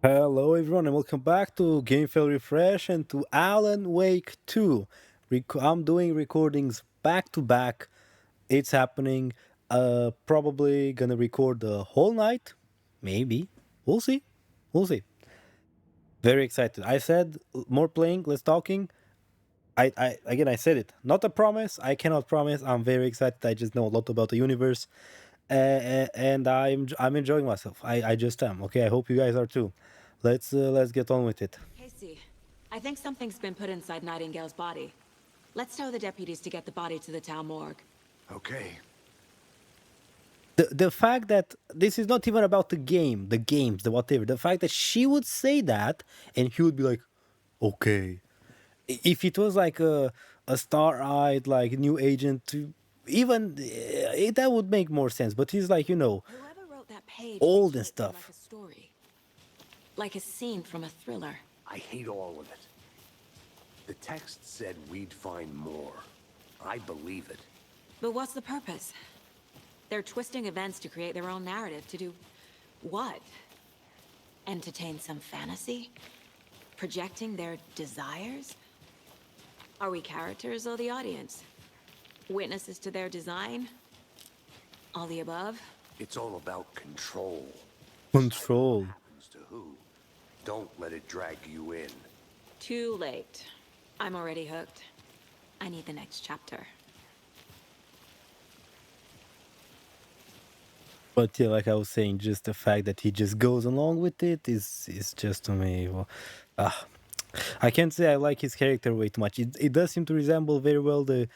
Hello, everyone, and welcome back to Game Fail Refresh and to Alan Wake 2. I'm doing recordings back to back. It's happening. Probably gonna record the whole night. Maybe. We'll see. We'll see. Very excited. I said more playing, less talking. I said it. Not a promise. I cannot promise. I'm very excited. I just know a lot about the universe, and I'm enjoying myself. I just am. Okay. I hope you guys are too. Let's get on with it. Casey, I think something's been put inside Nightingale's body. Let's tell the deputies to get the body to the town morgue. Okay. The fact that this is not even about the game, the games, the whatever. The fact that she would say that and he would be like, okay. If it was like a star-eyed like new agent, even that would make more sense. But he's like Whoever wrote that page old and pictured it more like stuff. a story. Like a scene from a thriller. I hate all of it. The text said we'd find more. I believe it. But what's the purpose? They're twisting events to create their own narrative. To do what? Entertain some fantasy? Projecting their desires? Are we characters or the audience? Witnesses to their design? All the above? It's all about control. Decide what Control. happens to who. Don't let it drag you in. Too late. I'm already hooked. I need the next chapter. But yeah, like I was saying, just the fact that he just goes along with it is just to me. Well, ah, I can't say I like his character way too much. It does seem to resemble very well the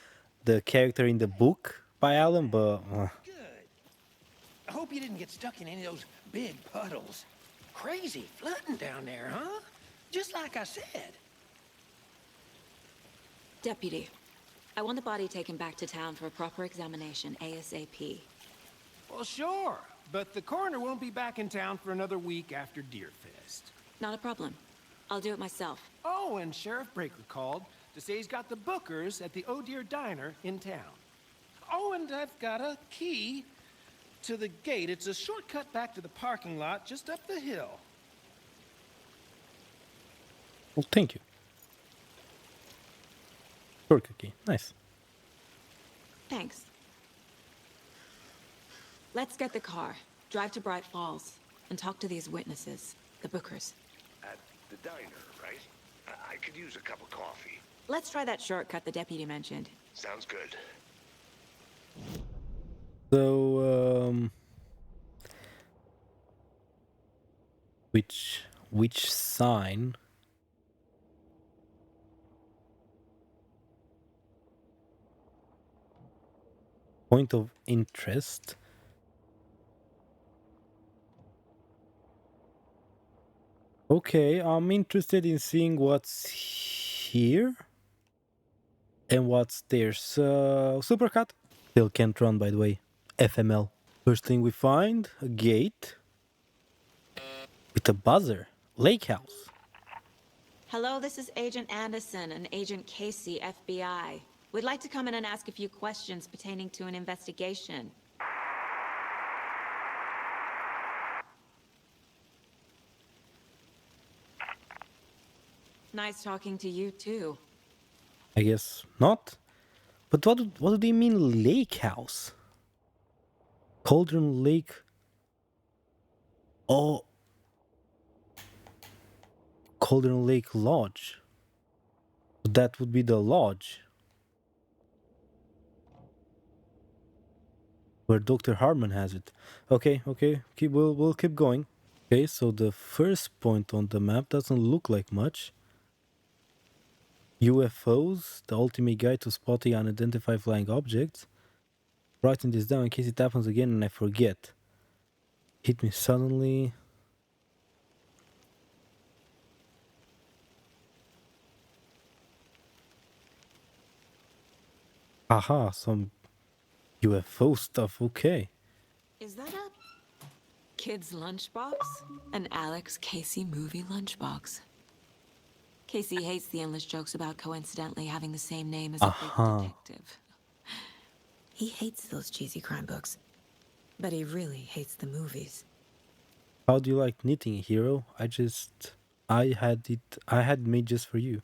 character in the book by Alan, but Good. I hope you didn't get stuck in any of those big puddles. Crazy flooding down there, huh? Just like I said. Deputy, I want the body taken back to town for a proper examination ASAP. Well, sure, but the coroner won't be back in town for another week after Deerfest. Not a problem. I'll do it myself. Oh, and Sheriff Breaker called to say he's got the Bookers at the Oh Dear Diner in town. Oh, and I've got a key to the gate. It's a shortcut back to the parking lot just up the hill. well, thank you. Short cookie, nice. Thanks. Let's get the car, drive to Bright Falls, and talk to these witnesses, the Bookers. At the diner, right? I could use a cup of coffee. Let's try that shortcut the deputy mentioned. Sounds good. So which sign? Point of interest. Okay, I'm interested in seeing what's here and what's there. So, Supercut. Still can't run, by the way. FML. First thing we find, a gate with a buzzer. Lake house. Hello, this is Agent Anderson and Agent Casey, FBI. We'd like to come in and ask a few questions pertaining to an investigation. Nice talking to you, too. I guess not. But what do they mean lake house? Cauldron Lake. Oh, Cauldron Lake Lodge. That would be the lodge where Dr. Harmon has it. Okay, we'll keep going. Okay, so the first point on the map doesn't look like much. UFOs, the ultimate guide to spotting unidentified flying objects. Writing this down in case it happens again and I forget. Hit me suddenly. Aha, some UFO stuff, okay. Is that a kid's lunchbox? An Alex Casey movie lunchbox. Casey hates the endless jokes about coincidentally having the same name as a big detective. He hates those cheesy crime books, but he really hates the movies. How do you like knitting, hero? I had made just for you.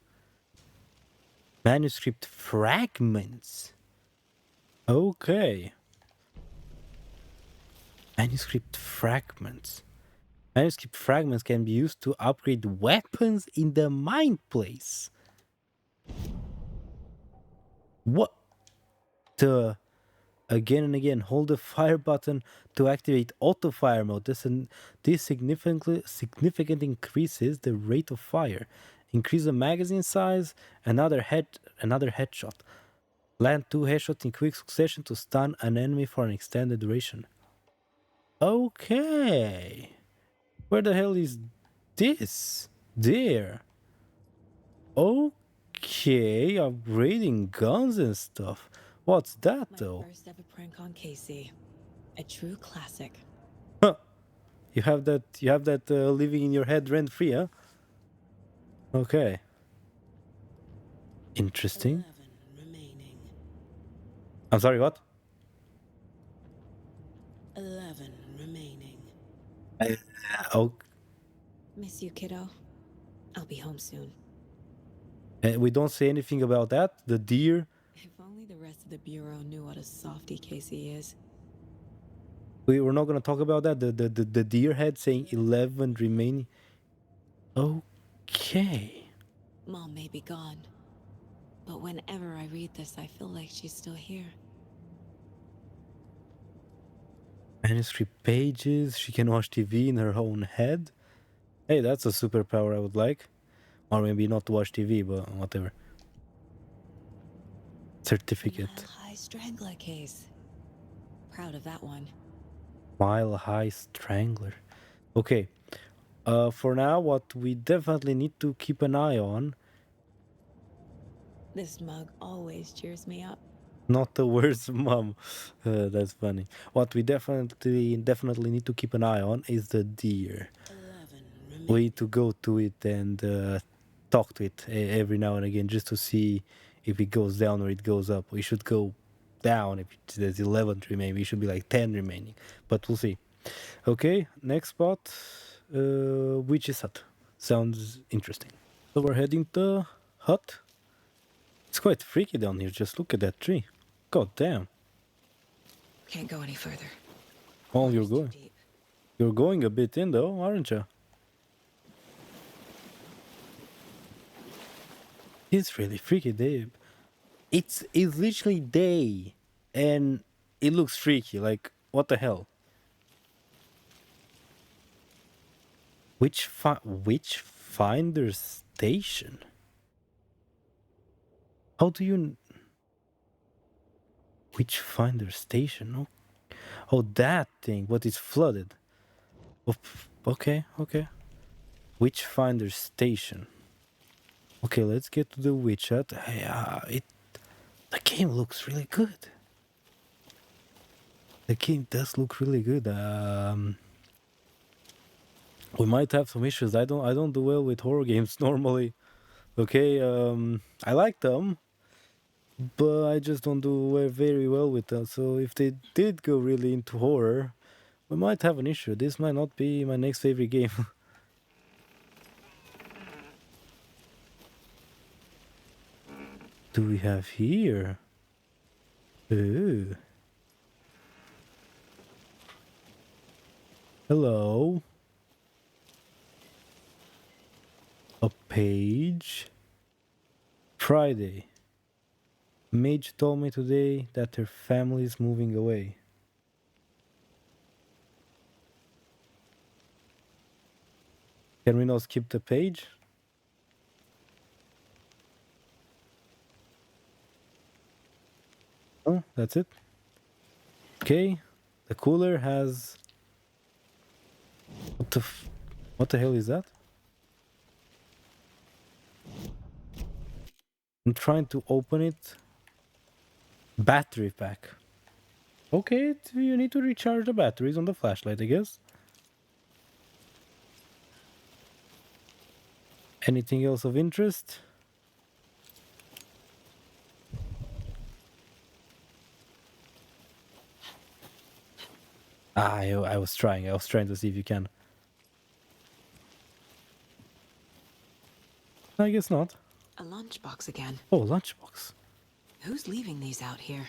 Manuscript fragments. Okay. Manuscript fragments. Manuscript fragments can be used to upgrade weapons in the mind place. What the? Again and again, hold the fire button to activate auto fire mode. This significantly increases the rate of fire. Increase the magazine size. Another headshot. Land 2 headshots in quick succession to stun an enemy for an extended duration. Okay. Where the hell is this? There. Okay, upgrading guns and stuff. What's that My though? first ever prank on Casey. A true classic. Huh. You have that living in your head rent free, huh? Okay. Interesting. 11 remaining. I'm sorry, what? 11 remaining. Oh, Miss you, kiddo. I'll be home soon. we don't say anything about that. The deer. If only the rest of the Bureau knew what a softy Casey is. We're not gonna talk about that. The deer head saying 11 remaining. Okay. Mom may be gone, but whenever I read this, I feel like she's still here. Manuscript pages. She can watch TV in her own head. Hey, that's a superpower I would like. Or maybe not to watch TV, but whatever. Certificate. Mile High Strangler case. Proud of that one. Mile High Strangler. Okay. For now, what we definitely need to keep an eye on, This mug always cheers me up. not the worst mom. That's funny. What we definitely need to keep an eye on is the deer. 11 We remaining. need to go to it and talk to it every now and again just to see if it goes down or it goes up. We should go down if there's 11 remaining. We should be like 10 remaining, but we'll see. Okay, next spot, witch's hut. Sounds interesting. So we're heading to hut. It's quite freaky down here. Just look at that tree. God damn. Can't go any further. Oh, you're Water's too going. deep. You're going a bit in though, aren't you? It's really freaky, Dave. It's literally day, and it looks freaky. Like what the hell? Which finder station? How do you? Which finder station? Oh, that thing. But it's flooded. Oh, okay, okay. Witch finder station. Okay, let's get to the witch hut. The game looks really good. The game does look really good. We might have some issues. I don't do well with horror games normally. Okay, I like them, but I just don't do very well with them. So if they did go really into horror, we might have an issue. This might not be my next favorite game. Do we have here? Ooh. Hello. A page. Friday. Mage told me today that her family is moving away. Can we not skip the page? Oh, that's it. Okay. The cooler has. What the hell is that? I'm trying to open it. Battery pack. Okay, you need to recharge the batteries on the flashlight, I guess. Anything else of interest? I was trying to see if you can. I guess not. A lunchbox again. Oh, lunchbox. Who's leaving these out here?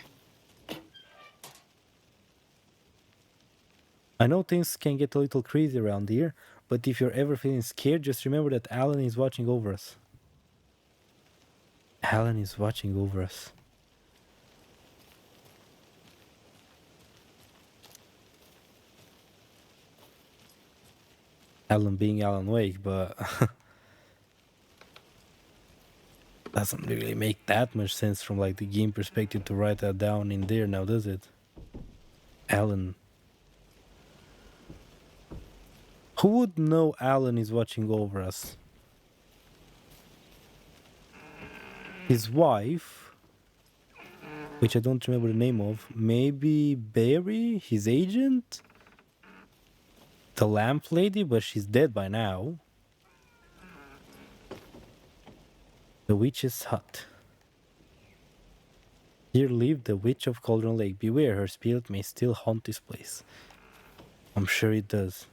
I know things can get a little crazy around here, but if you're ever feeling scared, just remember that Alan is watching over us. Alan is watching over us. Alan being Alan Wake, but doesn't really make that much sense from like the game perspective to write that down in there now, does it? Alan. Who would know Alan is watching over us? His wife, which I don't remember the name of. Maybe Barry, his agent? The lamp lady, but she's dead by now. The witch's hut. Here lived the witch of Cauldron Lake. Beware, her spirit may still haunt this place. I'm sure it does.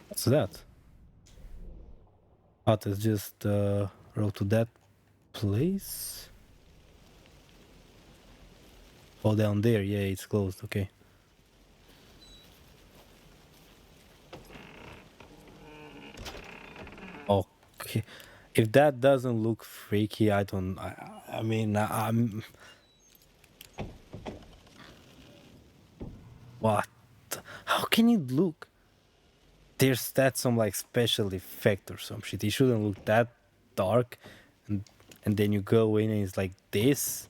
What's that? Oh, that's just road to that place. Oh, down there. Yeah, it's closed. Okay. Okay. If that doesn't look freaky, I don't. I mean, I'm. What? How can it look? There's that some like special effect or some shit. It shouldn't look that dark, and then you go in and it's like this.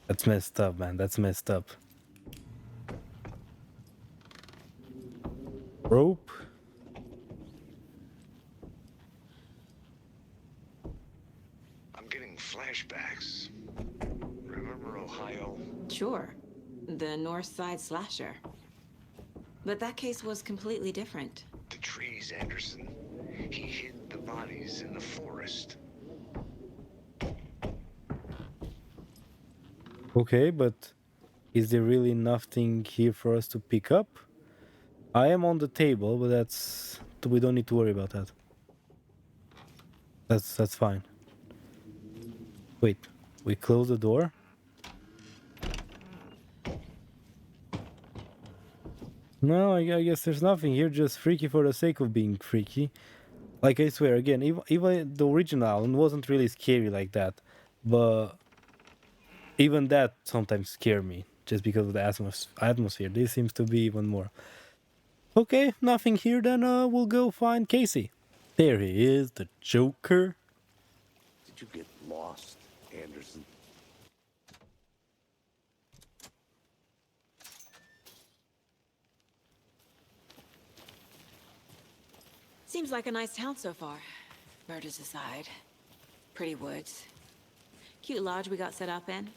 That's messed up, man. That's messed up. Rope. I'm getting flashbacks. Remember Ohio? Sure. The North Side slasher. But that case was completely different. The trees, Anderson. He hid the bodies in the forest. Okay, but is there really nothing here for us to pick up? I am on the table, but that's we don't need to worry about that. That's fine. Wait, we close the door. No, I guess there's nothing here, just freaky for the sake of being freaky. Like, I swear, again, even the original Alan wasn't really scary like that, but even that sometimes scare me, just because of the atmosphere. This seems to be even more. Okay, nothing here, then we'll go find Casey. There he is, the Joker. Did you get lost, Anderson? Seems like a nice town so far. Murders aside. Pretty woods. Cute lodge we got set up in.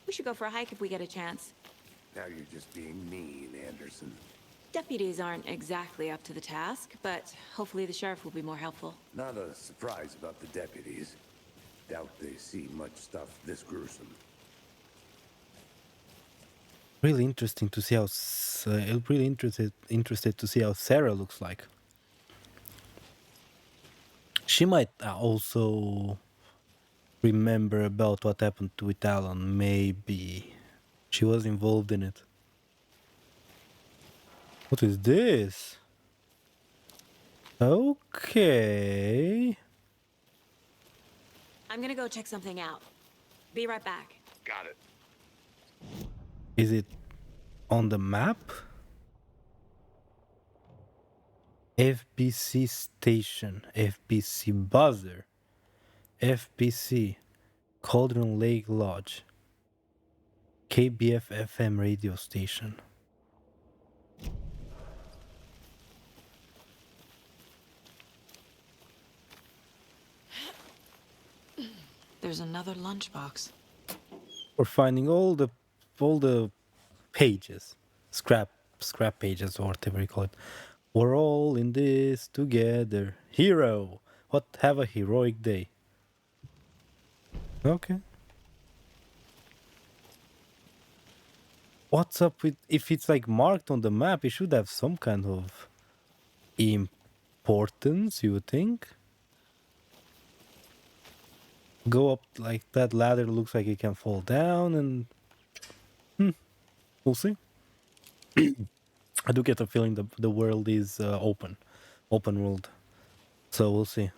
We should go for a hike if we get a chance. Now you're just being mean, Anderson. Deputies aren't exactly up to the task, but hopefully the sheriff will be more helpful. Not a surprise about the deputies. Doubt they see much stuff this gruesome. Really interesting to see how. Really interested to see how Sarah looks like. She might also remember about what happened with Alan. Maybe she was involved in it. What is this? Okay. I'm gonna go check something out. Be right back. Got it. Is it on the map? FBC station, FBC buzzer, FBC Cauldron Lake Lodge, KBF FM radio station. There's another lunchbox. We're finding all the pages, scrap pages or whatever you call it. We're all in this together. Hero. What have a heroic day. Okay. What's up with if it's like marked on the map? It should have some kind of importance, you would think. Go up like that ladder looks like it can fall down, and we'll see. I do get a feeling the world is open world. So we'll see.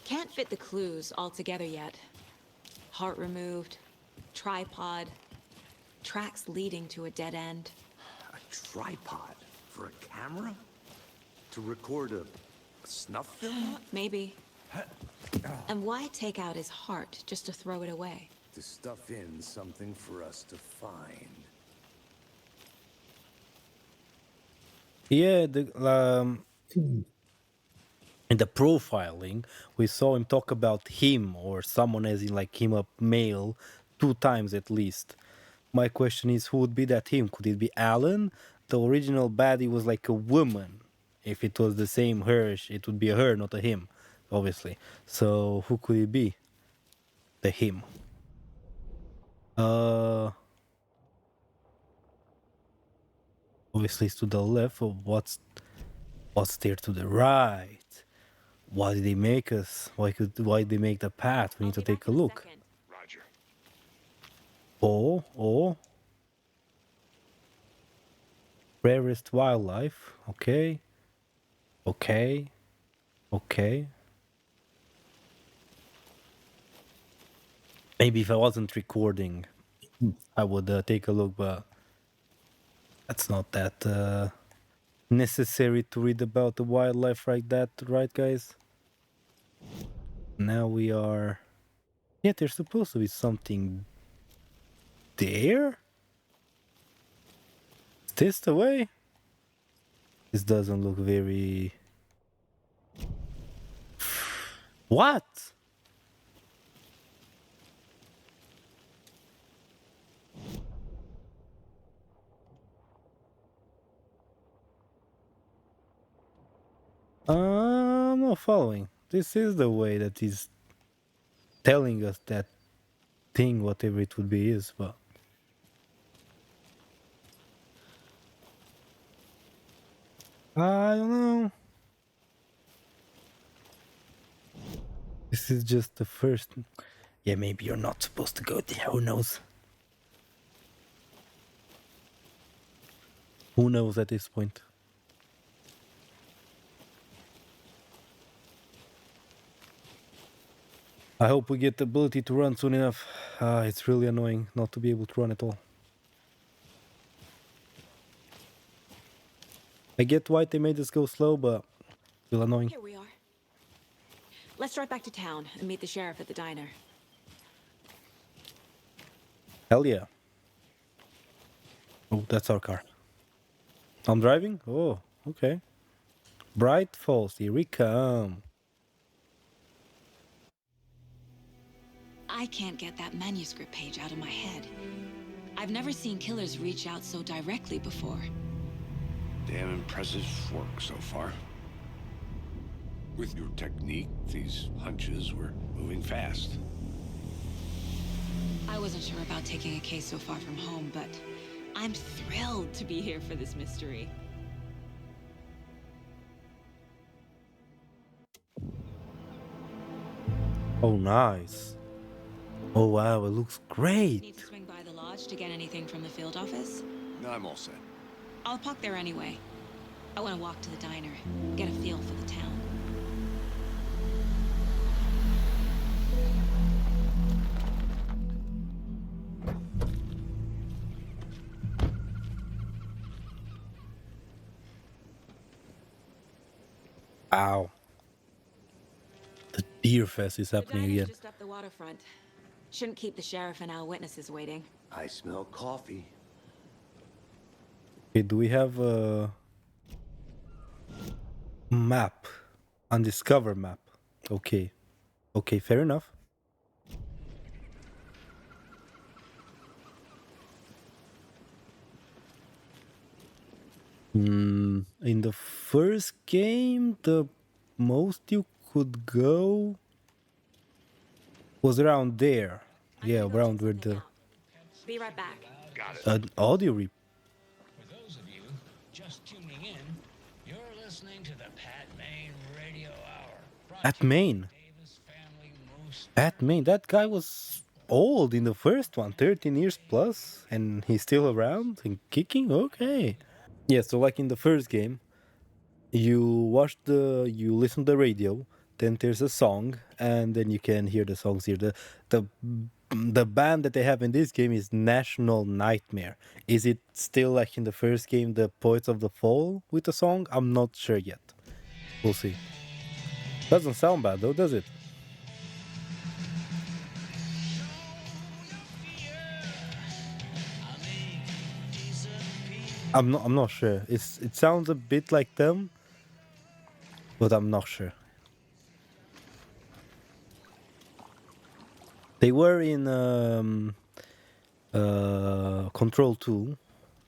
Can't fit the clues all together yet. Heart removed, tripod, tracks leading to a dead end. A tripod for a camera? To record a snuff film? Maybe. And why take out his heart just to throw it away? To stuff in something for us to find. Yeah, in the profiling, we saw him talk about him or someone as in like him a male 2 times at least. My question is, who would be that him? Could it be Alan? The original baddie was like a woman. If it was the same her, it would be a her, not a him, obviously. So who could it be? The him. Uh, Obviously it's to the left. Of what's there to the right? Why did they make us? Why did they make the path? We I'll need to be back take a in look. second. Roger. Oh, rarest wildlife. Okay, okay, okay. Maybe if I wasn't recording, I would take a look, but that's not that necessary to read about the wildlife like that, right, guys? Now we are. Yeah, there's supposed to be something there. Is this the way? This doesn't look very. What? I'm not following. This is the way that he's telling us that thing, whatever it would be, is, but I don't know. This is just the first. Yeah, maybe you're not supposed to go there. Who knows? Who knows at this point? I hope we get the ability to run soon enough. It's really annoying not to be able to run at all. I get why they made us go slow, but still annoying. Here we are. Let's drive back to town and meet the sheriff at the diner. Hell yeah. Oh, that's our car. I'm driving? Oh, okay. Bright Falls, here we come. I can't get that manuscript page out of my head. I've never seen killers reach out so directly before. Damn impressive work so far. With your technique, these hunches were moving fast. I wasn't sure about taking a case so far from home, but I'm thrilled to be here for this mystery. Oh, nice. Oh, wow, it looks great. Need to swing by the lodge to get anything from the field office? No, I'm all set. I'll park there anyway. I want to walk to the diner, get a feel for the town. Wow. The Deer Fest is The happening diner's again. just up the waterfront. Shouldn't keep the sheriff and our witnesses waiting. I smell coffee. Okay, do we have a map? Undiscovered map. Okay. Okay, fair enough. In the first game, the most you could go was around there. I'm Yeah, gonna go check around where something the out. Be right back. Got it. audio just tuning in, you're listening to the Pat Maine Radio Hour, brought At to you by Maine. the Davis Family Moose At Farm. Maine. That guy was old in the first one, 13 years plus, and he's still around and kicking? Okay. Yeah, so like in the first game, you listen to the radio, then there's a song, and then you can hear the songs here. The the band that they have in this game is National Nightmare. Is it still like in the first game, the Poets of the Fall with the song? I'm not sure yet. We'll see. Doesn't sound bad though, does it? I'm not sure. It sounds a bit like them, but I'm not sure. They were in Control 2,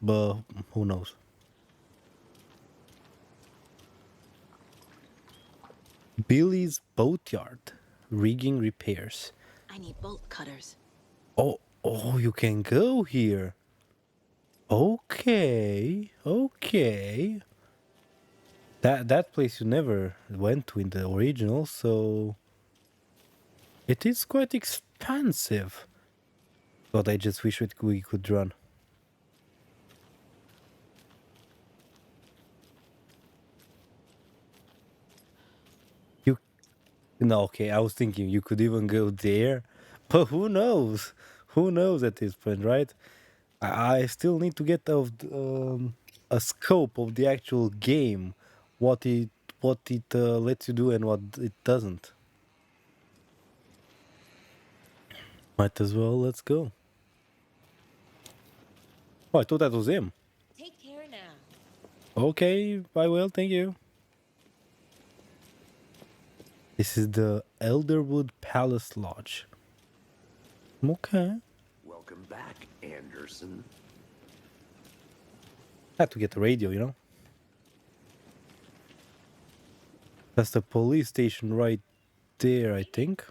but who knows? Billy's Boatyard, rigging repairs. I need bolt cutters. Oh, you can go here. Okay, okay. That place you never went to in the original, so it is quite expansive. But I just wish we could run. You no, okay. I was thinking you could even go there, but who knows? Who knows at this point, right? I still need to get a scope of the actual game, what it lets you do and what it doesn't. Might as well. Let's go. Oh, I thought that was him. Take care now. Okay, I will. Thank you. This is the Elderwood Palace Lodge. Okay. Welcome back, Anderson. Had to get the radio, you know? That's the police station right there, I think.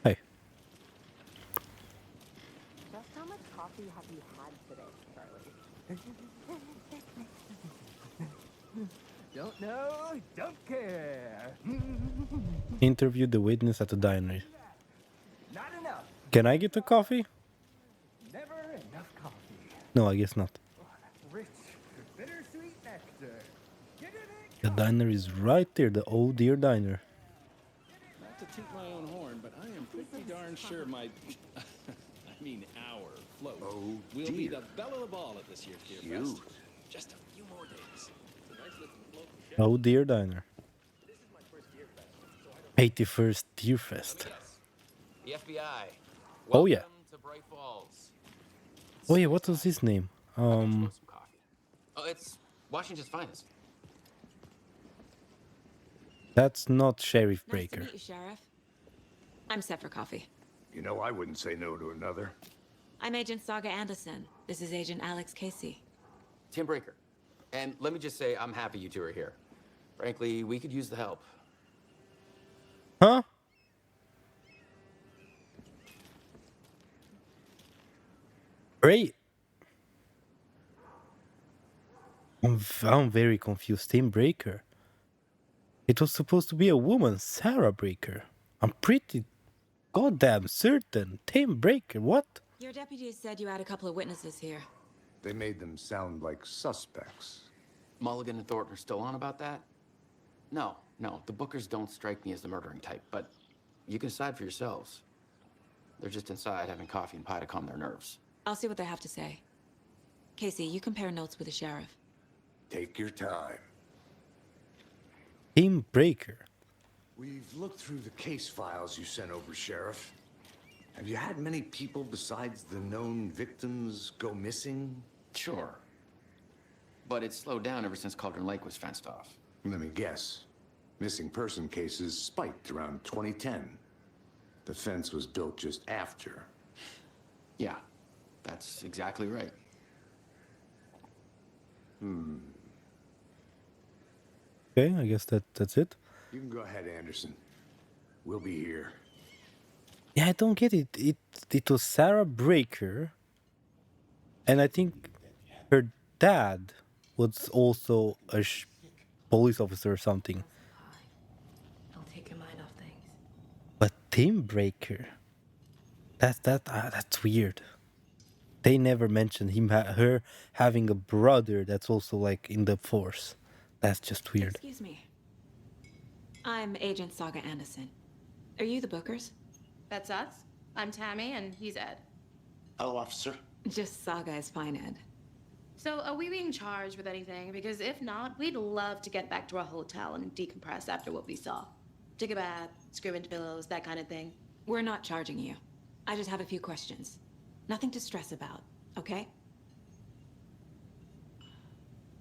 Hey. Just how much coffee have you had today, Charlie? Don't know, don't care. Interview the witness at the diner. Not enough. Can I get a coffee? Never enough coffee. No, I guess not. Rich, bittersweet nectar. Get in it. The diner is right there, the Oh Dear Diner. Not to toot my own horn, but I am pretty darn sure my, I mean our float Oh, will be dear. the belle of the ball at this year's Deer Cute. Fest. Just a few more days. It's a nice looking float. Oh Dear Diner. 81st Deer Fest. The FBI. Oh yeah. Welcome to Bright Falls. Oh yeah, what was his name? Some coffee. Oh, it's Washington's finest. That's not Sheriff Nice to Breaker. meet you, Sheriff. I'm set for coffee. You know, I wouldn't say no to another. I'm Agent Saga Anderson. This is Agent Alex Casey. Tim Breaker. And let me just say, I'm happy you two are here. Frankly, we could use the help. Huh? Great. I'm very confused. Tim Breaker. It was supposed to be a woman, Sarah Breaker. I'm pretty goddamn certain. Tim Breaker, what? Your deputies said you had a couple of witnesses here. They made them sound like suspects. Mulligan and Thornton are still on about that? No, the Bookers don't strike me as the murdering type, but you can decide for yourselves. They're just inside having coffee and pie to calm their nerves. I'll see what they have to say. Casey, you compare notes with the sheriff. Take your time. Tim Breaker. We've looked through the case files you sent over, Sheriff. Have you had many people besides the known victims go missing? Sure. But it's slowed down ever since Cauldron Lake was fenced off. Let me guess. Missing person cases spiked around 2010. The fence was built just after. Yeah, that's exactly right. Okay, I guess that's it. You can go ahead, Anderson. We'll be here. Yeah, I don't get it. It was Sarah Breaker, and I think her dad was also a police officer or something. I'll take your mind off things. But Team Breaker, that's weird. They never mentioned her having a brother that's also like in the force. That's just weird. Excuse me. I'm Agent Saga Anderson. Are you the Bookers? That's us. I'm Tammy, and he's Ed. Hello, officer. Just Saga is fine, Ed. So, are we being charged with anything? Because if not, we'd love to get back to our hotel and decompress after what we saw. Take a bath, scream into pillows, that kind of thing. We're not charging you. I just have a few questions. Nothing to stress about, okay?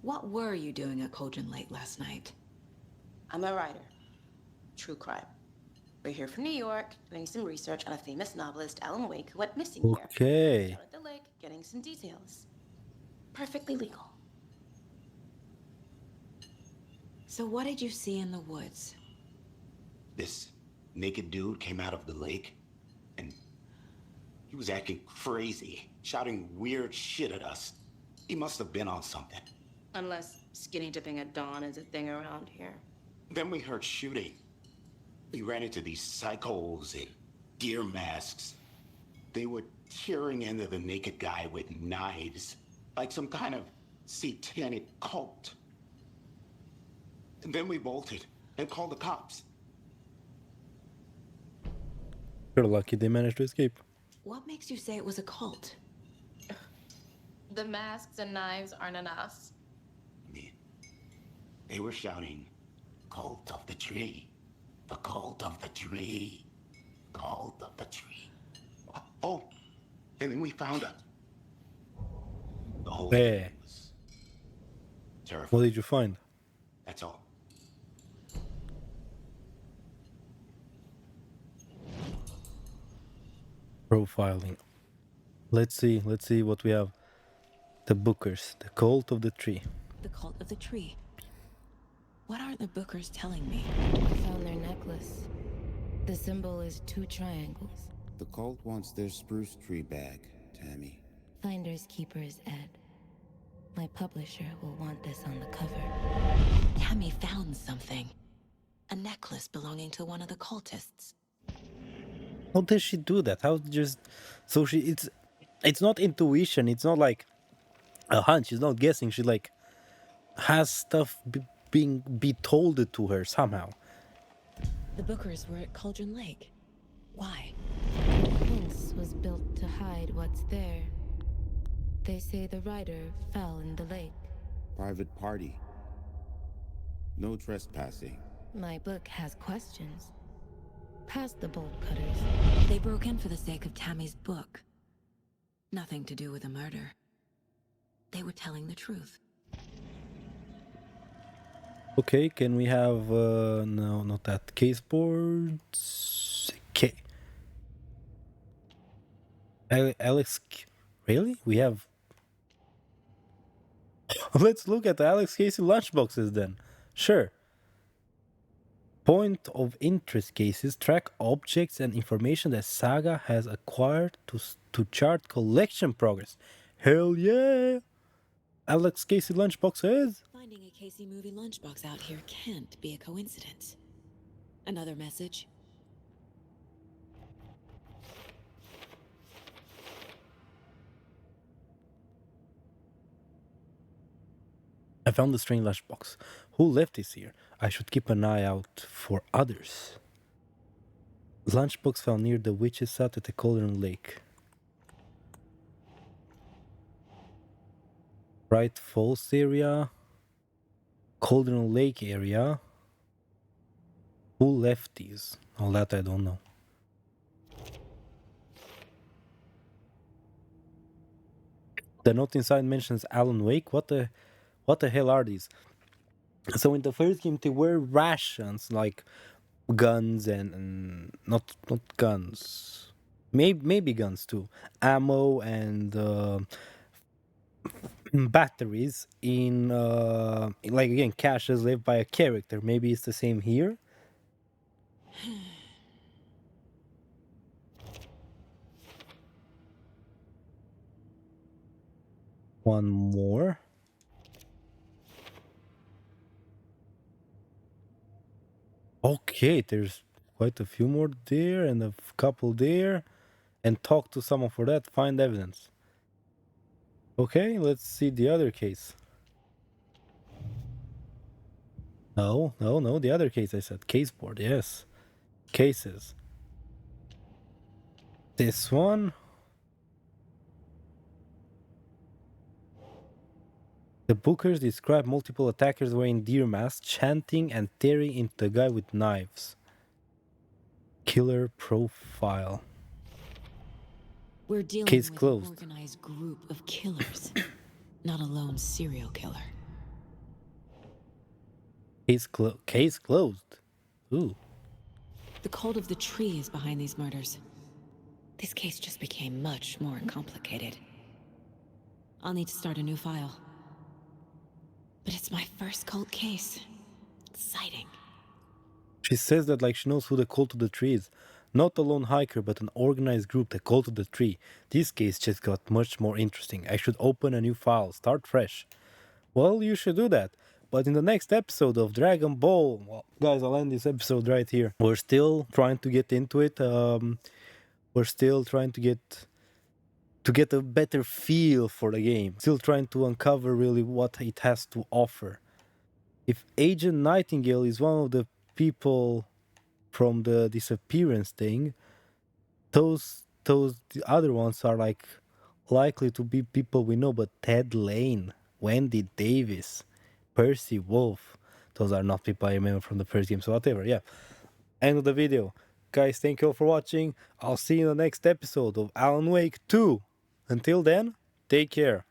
What were you doing at Cauldron Lake last night? I'm a writer. True crime. We're here from New York, doing some research on a famous novelist, Alan Wake, who went missing here. Okay. Out at the lake, getting some details. Perfectly legal. So what did you see in the woods? This naked dude came out of the lake, and he was acting crazy, shouting weird shit at us. He must have been on something. Unless skinny dipping at dawn is a thing around here. Then we heard shooting. We ran into these psychos in deer masks. They were tearing into the naked guy with knives, like some kind of satanic cult. And then we bolted and called the cops. You're lucky they managed to escape. What makes you say it was a cult? The masks and knives aren't enough. I mean, they were shouting, "Cult of the tree, the cult of the tree, cult of the tree." Oh, and then we found it. The whole Hey. thing was terrifying. What did you find? That's all. Profiling. Let's see what we have. The Bookers, the cult of the tree. The cult of the tree. What aren't the Bookers telling me? I found their necklace. The symbol is 2 triangles. The cult wants their spruce tree back, Tammy. Finders keepers, Ed. My publisher will want this on the cover. Tammy found something. A necklace belonging to one of the cultists. How does she do that? How just so she it's not intuition, it's not like a hunch, she's not guessing, she like has stuff being told it to her somehow. The Bookers were at Cauldron Lake. Why? The fence was built to hide what's there. They say the rider fell in the lake. Private party. No trespassing. My book has questions. Past the bolt cutters. They broke in for the sake of Tammy's book. Nothing to do with a murder. They were telling the truth. Okay, can we have no, not that. Case boards. Okay. Alex, really? We have. Let's look at the Alex Casey lunchboxes then. Sure. Point of interest cases track objects and information that Saga has acquired to chart collection progress. Hell yeah! Alex Casey lunchboxes. Finding a Casey movie lunchbox out here can't be a coincidence. Another message. I found the strange lunchbox. Who left this here? I should keep an eye out for others. Lunchbox found near the witch's hut at the Cauldron Lake. Bright Falls area. Cauldron Lake area. Who left these? All that I don't know. The note inside mentions Alan Wake. What the hell are these? So in the first game they were rations like guns and not guns, maybe guns too, ammo and batteries in like again caches left by a character. Maybe it's the same here. One more. Okay, there's quite a few more there and a couple there. And talk to someone for that, find evidence. Okay, let's see the other case. No, no, no, the other case I said. Case board, yes. Cases. This one. The Bookers describe multiple attackers wearing deer masks, chanting and tearing into the guy with knives. Killer profile. We're dealing Case with closed. an organized group of killers, not a lone serial killer. Case closed. Ooh. The cult of the tree is behind these murders. This case just became much more complicated. I'll need to start a new file. But it's my first cult case. Exciting. She says that like she knows who the cult of the tree is. Not a lone hiker, but an organized group, the cult of the tree. This case just got much more interesting. I should open a new file, start fresh. Well, you should do that. But in the next episode of Dragon Ball, well, guys, I'll end this episode right here. We're still trying to get into it. We're still trying to get a better feel for the game. Still trying to uncover really what it has to offer. If Agent Nightingale is one of the people from the disappearance thing, the other ones are like likely to be people we know, but Ted Lane, Wendy Davis, Percy Wolf, those are not people I remember from the first game, so whatever, yeah. End of the video. Guys, thank you all for watching. I'll see you in the next episode of Alan Wake 2. Until then, take care.